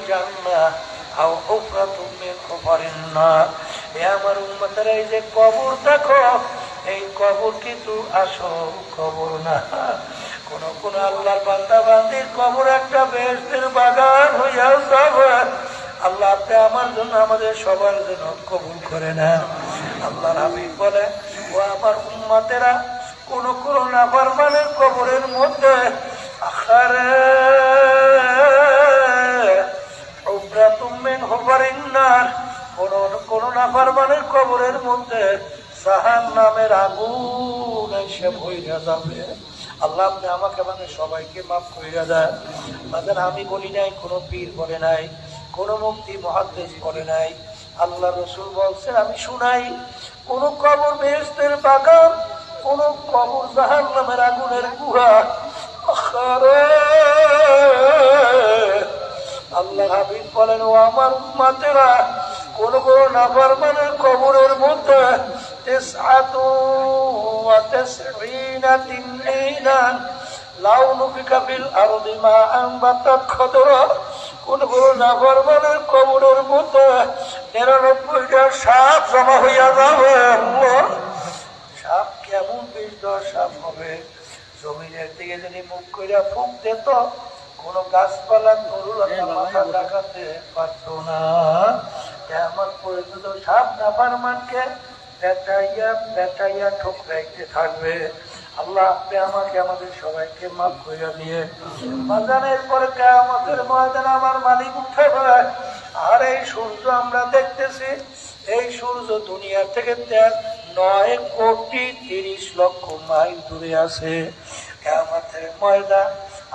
জান্নাহ আও হুফরাতুম মিন হুফারিন নার। এ আমার উম্মতেরা, এই যে কবর দেখো, এই কবর কিন্তু আসল কবর না। কোন কোন আল্লাহর বান্দা বান্দির কবর একটা বেহেশতের বাগান হইয়া যাবে। আল্লাহ আপনি আমার জন্য, আমাদের সবার জন্য কবুল করে না। আল্লাহর হাবিব বলে, ও আমার উম্মতেরা, কোন কোন নাফরমানের কবরের মধ্যে আখারে হুফরাতুম মিন হুফারিন নার, কোন নাফরমানের কবরের মধ্যে জাহান্নামের আগুন এসে ভইরা যাবে। আল্লাহ আপনি আমাকে মানে সবাইকে মাফ কইরা দেন। মানে আমি বলি নাই, কোনো পীর বলে নাই, কোন মুফতি মুহাদ্দিস বলে নাই, আল্লাহ রাসূল বলছেন, আমি শুনাই। কোন কবর বেহেশতের বাগান, কোন কবর জাহান্নামের আগুনের গুহা। আল্লাহ হাবিব বলেন, ও আমার উম্মতেরা, কোন কোন নাফরমানের কবরের মধ্যে 99 তিনইনান লাউ নুফিকা ফিল আরদি মা আনবাতাত খদরা। কোন কোন নাফরমানের কবরের মধ্যে 99টা সাপ জমা হইয়া যাবে। সাপ কেমন বিষধর সাপ হবে? জমিনের দিকে যদি মুখ কইরা ফুঁক দিত, কোন গাছপালা তরুলতা মাথা দেখাতে পারত না। আমার পরিচিত সাপ নাফরমানকে পেটাইয়া পেটাইয়া ঠোকরাইতে থাকবে। আল্লাহ আপনি আমাকে, আমাদের সবাইকে মাফ কইরা দিয়ে বাজানের পরে কিয়ামতের ময়দানে আমার মালিক উঠাবে। আর এই সূর্য আমরা দেখতেছি, এই সূর্য দুনিয়া থেকে 9,30,00,000 মাইল দূরে আছে। কিয়ামতের ময়দান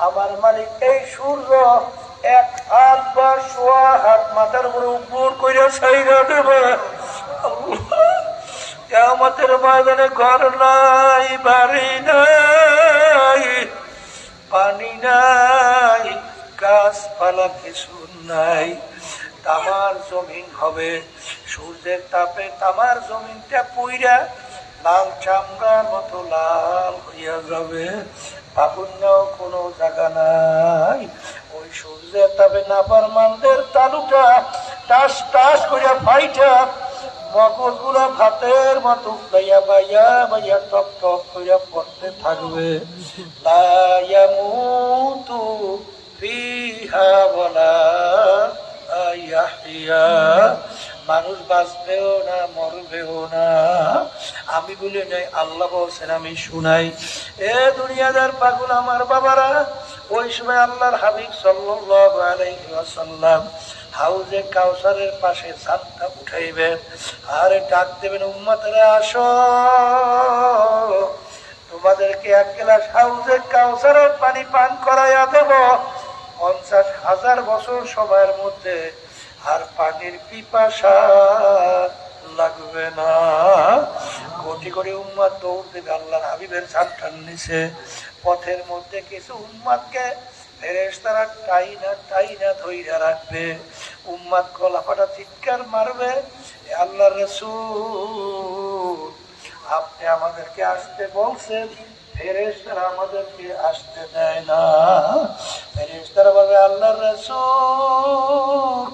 আমার মালিক এই সূর্য 1 হাত বা 1.25 হাত মাথার উপরে উপর কইরা ছাইরা দেবে। কিয়ামতের ময়দানে ঘর নাই, বাড়ি নাই, পানি নাই, গাছপালা কিছু নাই। তামার জমিন হবে, সূর্যের তাপে তামার জমিনটা পুইরা লাল চামড়ার মতো লাল হইয়া যাবে। বাবুন্যাও কোনো জায়গা নাই। ওই সূর্যের তাপে নাফরমানদের তালুটা টাস টাস করিয়া ফাইটা মগজ গুলা ভাতের মতো বাইয়া বাইয়া বাইয়া টপ টপ করিয়া পড়তে থাকবে। লা ইয়ামুতু ফিহা ওয়ালা ইয়াহইয়া, মানুষ বাঁচবেও না, মরবেও না। আমি বলি নাই, আল্লাহ বলছেন, আমি শুনাই। এ দুনিয়াদার পাগল আমার বাবারা, ওই সময় আল্লাহর হাবিব সাল্লাল্লাহু আলাইহি ওয়াসাল্লাম হাউজে কাউসারের পাশে ছাদটা উঠাইবেন, আর ডাক দেবেন, উম্মতেরা আসো, তোমাদেরকে 1 গ্লাস হাউজে কাউসারের পানি পান করাইয়া দেব। 50,000 বছর সময়ের মধ্যে আর পানির পিপাসা লাগবে না। কোটি কোটি উম্মত দৌড় দেবে আল্লাহর হাবিবের ছাদটার নিচে। পথের মধ্যে কিছু উম্মতকে ফেরেশতারা টাইনা টাইনা ধইরা রাখবে। উম্মত গলা ফাটা চিৎকার মারবে, আল্লাহর রাসূল আপনি আমাদেরকে আসতে বলছেন, ফেরেশতারা আমাদেরকে আসতে দেয় না। ফেরেশতারা বলবে, আল্লাহর রাসূল,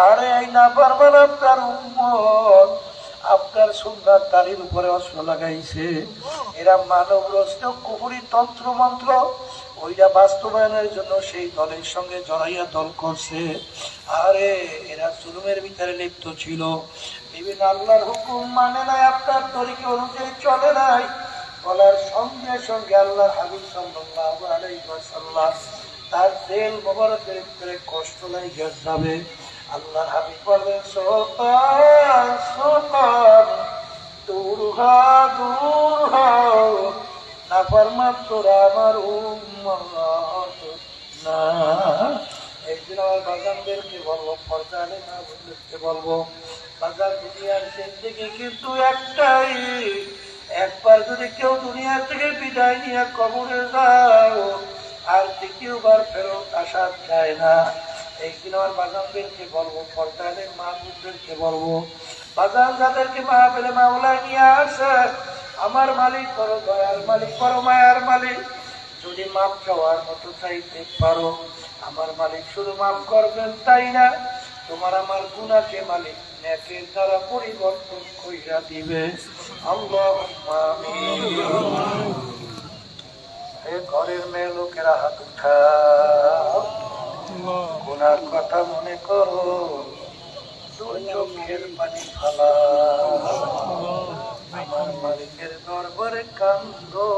আরে এই নাফরমান আপনার উম্মত, আপনার সুন্নাত তারির উপরে অস্ত্র লাগাইছে। এরা মানব রচিত কুফরি তন্ত্র মন্ত্র ওইটা বাস্তবায়নের জন্য সেই দলের সঙ্গে জড়াইয়া দল করছে। আরে এরা জুলুমের ভিতরে লিপ্ত ছিল, বিভিন্ন আল্লাহর হুকুম মানে নাই, আপনার তরিকা অনুযায়ী চলে নাই। বলার সঙ্গে সঙ্গে আল্লাহর হাবিব সাল্লাল্লাহু আলাইহি ওয়াসাল্লাম তার দিল মোবারকের ভিতরে কষ্ট লাগিয়া যাবে। আল্লাহর হাবিব বলবেন, সুলতান সুলতান, দূর হও দূর হও, নাফরমান তোরা আমার উম্মত না। এই দিন আমার বাগানদেরকে বলবো, পর্দারে না বলতে বলবো, বাগান দুনিয়ার জিন্দেগি কিন্তু একটাই। একবার যদি কেউ দুনিয়া থেকে বিদায় নিয়ে কবরে যাও, আর দ্বিতীয়বার ফেরত আসা যায় না। এই দিন আমার বাগানদেরকে বলবো, পর্দারে মা বোনদেরকে বলবো, বাগান যাদেরকে মা পেলে মাওলায় নিয়ে আসে, আমার মালিক বড় দয়ার মালিক, বড় মায়ার মালিক, যদি মাপ চাওয়ার মতো চাইতে পারো, আমার মালিক শুধু মাফ করবেন তাই না, তোমার আমার গুনাহকে মালিক নেকের দ্বারা পরিবর্তন কইরা দিবে। আল্লাহুম্মা আমিন। হে ঘরের মেয়ে লোকেরা হাত উঠাও, গুনার কথা মনে করো, দুই চোখের পানি ফালা, আমার মালিকের দরবারে কান্দো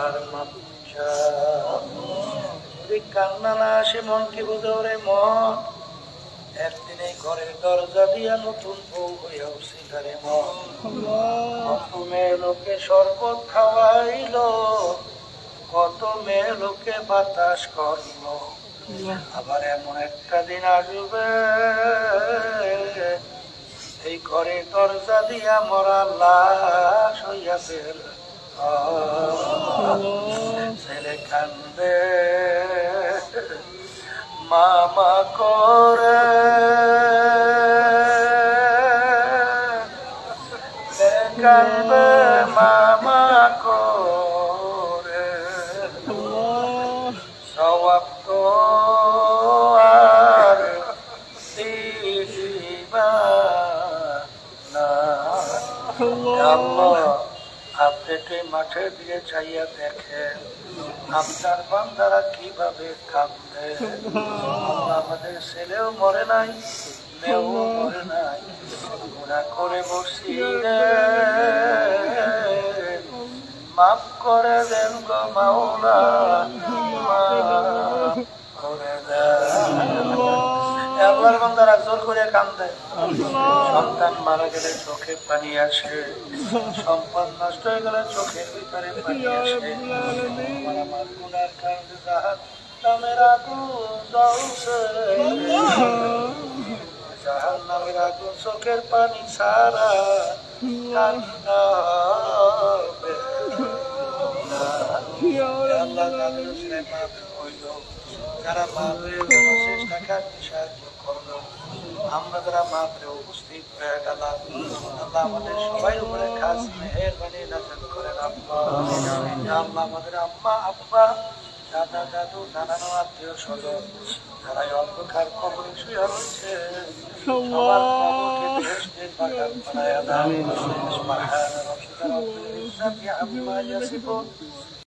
আর মাপ চাও। যদি কান্না না আসে মন কি বুঝো রে মন, একদিন এই ঘরের দরজা দিয়া নতুন বউ হইয়া উঠিলা রে মন। কত মেয়ে লোকে শরবত খাওয়াইলো, কত মেয়ে লোকে বাতাস করলো, আবার এমন একটা দিন আসবে এই ঘরে দরজা দিয়া মরা লাশ হইয়া বের। ছেলে কান্দে মামা করে, কান্দে মামা করে, সওয়াব তো আর দিবা না। আল্লাহ, আপনি একটু মাঠে দিয়ে চাইয়া দেখেন আপনার বান্দারা কিভাবে কাঁদে। আল্লাহ, আমাদের ছেলেও মরে নাই, মেয়েও মরে নাই, গুনাহ করে বসি রে, মাফ করে দেন গো মাওলা, মাফ করে দেন। আল্লাহর বান্দারা জোর করে কান্দে, সন্তান মারা গেলে চোখে পানি আসে, সম্পদ নষ্ট হয়ে গেলে চোখের ভিতরে পানি আসে। আমার গুনার কারণে জাহান্নামের আগুন জ্বলছে, জাহান্নামের আগুন চোখের পানি ছাড়া ঠান্ডা হবে না। আল্লাহ তাদের ছেলে মাফ হইল, যারা মাফের জন্য চেষ্টা কাটতে সাহায্য করলো, আমরা যারা মাফে উপস্থিত হয়ে গেলাম, আল্লাহ আমাদের সবাই উপরে খাস মেহেরবানি নাযিল করেন। আল্লাহ আমাদের আম্মা আব্বা দাদা দাদু নানানো আত্মীয় স্বজন যারা অন্ধকার কবরে শুয়ে রয়েছে, সবার কবরকে বেহেশতের বাগান বানায়া দাও। সুবহান রাব্বিকা রাব্বিল ইজ্জাতি আম্মা ইয়াসিফুন।